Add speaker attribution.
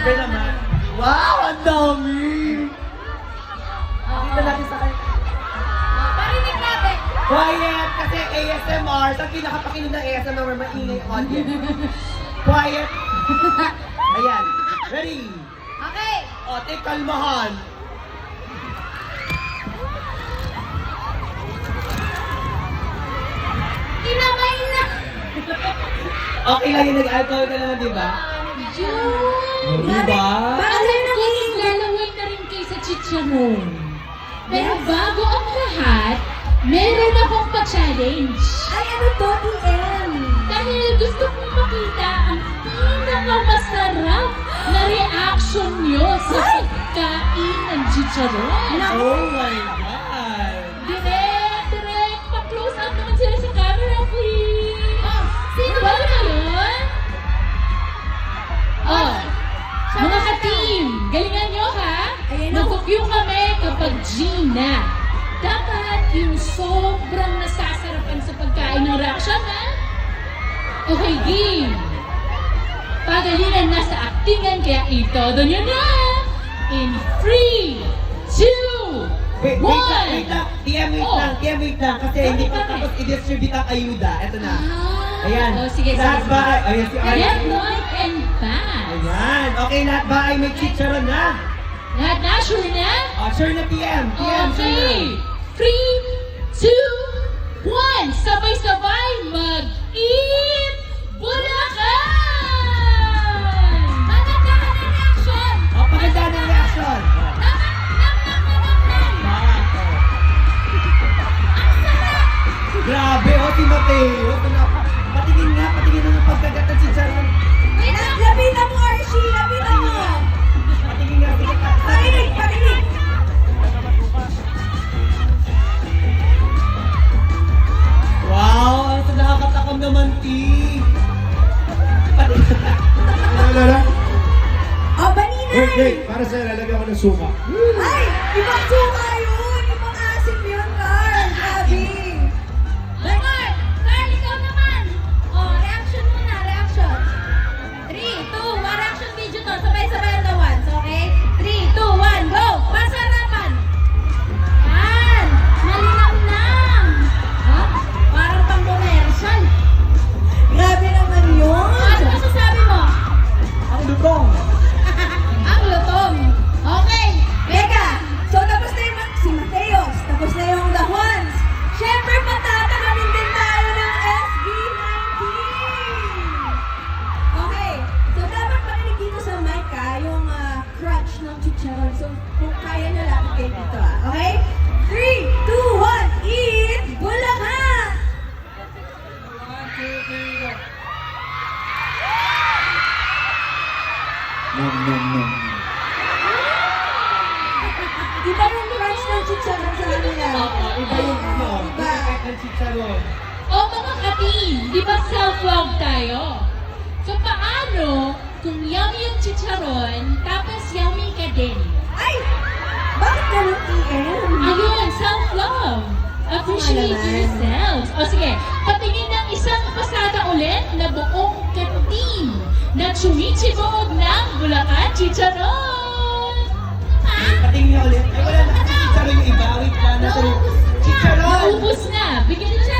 Speaker 1: Siyempre naman. Wow, ang dami! Dito natin sa kanya.
Speaker 2: Parinig natin.
Speaker 1: Quiet! Kasi ASMR, sa pinakapakinig ng ASMR, maingay audience. Quiet! Ayan. Ready?
Speaker 2: Okay.
Speaker 1: O, take kalmahan.
Speaker 2: Kinamay na.
Speaker 1: Okay lang yung nag-alcohol ka naman, di ba?
Speaker 2: June.
Speaker 1: Di ba?
Speaker 3: Alam ko, lalaway na rin kayo sa chicharon. Pero bago ang lahat, meron akong pa-challenge.
Speaker 2: Ay, ano to, PM?
Speaker 3: Dahil gusto kong makita ang pinakamasarap na reaction nyo sa pagkain ng chicharon.
Speaker 1: Oh my God!
Speaker 3: Direct, pa-close up naman sila sa camera, please.
Speaker 2: Oh, sino
Speaker 3: Ba na yun? Oh, mga ka-team, galingan nyo ha.
Speaker 2: Ayan o.
Speaker 3: Mag-cue kami kapag Gina. Dapat yung sobrang nasasarapan sa pagkain ng reaction ha. Okay, game. Pagalingan na sa actingan, kaya itodo nyo na. In 3, 2,
Speaker 1: Wait
Speaker 3: 1.
Speaker 1: lang. TM, wait
Speaker 3: Oh.
Speaker 1: lang. TM, wait lang. Kasi hindi pa tapos i-distribute ang ayuda. Eto na. Ayan.
Speaker 3: Oh, sige,
Speaker 1: Lahat
Speaker 3: sige.
Speaker 1: ba? Ayan si Arnie.
Speaker 3: Get right and fast.
Speaker 1: Ayan. Okay, lahat ba ay may chicharon na?
Speaker 3: Lahat na, sure na?
Speaker 1: Sure na TM. TM, sure na.
Speaker 3: Okay. 3, 2, 1. Sabay-sabay mag-eat Bulacan!
Speaker 2: Magandaan ang reaction.
Speaker 1: Pakita ng reaction. Grabe, si Mateo. Patingin nga ng pagkagat ng chicharon.
Speaker 2: Lapitan mo, Archie. Lapitan mo.
Speaker 1: Patingin nga.
Speaker 2: Parinig, parinig.
Speaker 1: Wow, ang nakakatakam naman, T.
Speaker 4: Alala?
Speaker 2: Oh, baninay.
Speaker 4: Wait, para sa'yo, lalagyan ko ng suka.
Speaker 2: Ay, ibang suka yun. Ibang asim yun, Carl. Grabe. Carl, Carl, ikaw naman. Oh, reaction muna, reaction. 3, 2, 1, reaction video to. Sabay-sabay ang once, okay? 3, 2, 1, go! Masarapan! Yan! Malinamnam! Ha? Parang pang-commercial. Grabe naman yun. Ano masasabi mo?
Speaker 1: Ang lutong.
Speaker 2: Ang lutong. Okay. Teka. So, tapos na yung si Mateos. Tapos na yung The Juans. Siyempre, patatakamin din tayo ng SB19. Okay. So, dapat marinig dito sa mic yung crunch ng chicharon. So, kung kaya nyo lang, kayo dito Okay? 3, 2, 1, eat Bulacan!
Speaker 4: Nom, nom, nom.
Speaker 2: Iba yung crunch ng chicharon sa kanila.
Speaker 1: Iba yung
Speaker 2: Iba.
Speaker 1: effect ng chicharon.
Speaker 3: O mga ka-team, di ba self-love tayo? So paano kung yummy yung chicharon, tapos yummy ka din?
Speaker 2: Ay! Bakit ganun, PM?
Speaker 3: Ayun, self-love. Appreciate
Speaker 2: Malaman.
Speaker 3: yourselves. O sige, patingin ng isang pasada ulit na buong ka-team na chumichibog ng Bulacan Chicharon!
Speaker 1: Patingin niya ulit. Ay, wala na kasi chicharon yung iba. Wait lang. Nasa yung chicharon.
Speaker 3: Naubos na. Bigyan niyo siya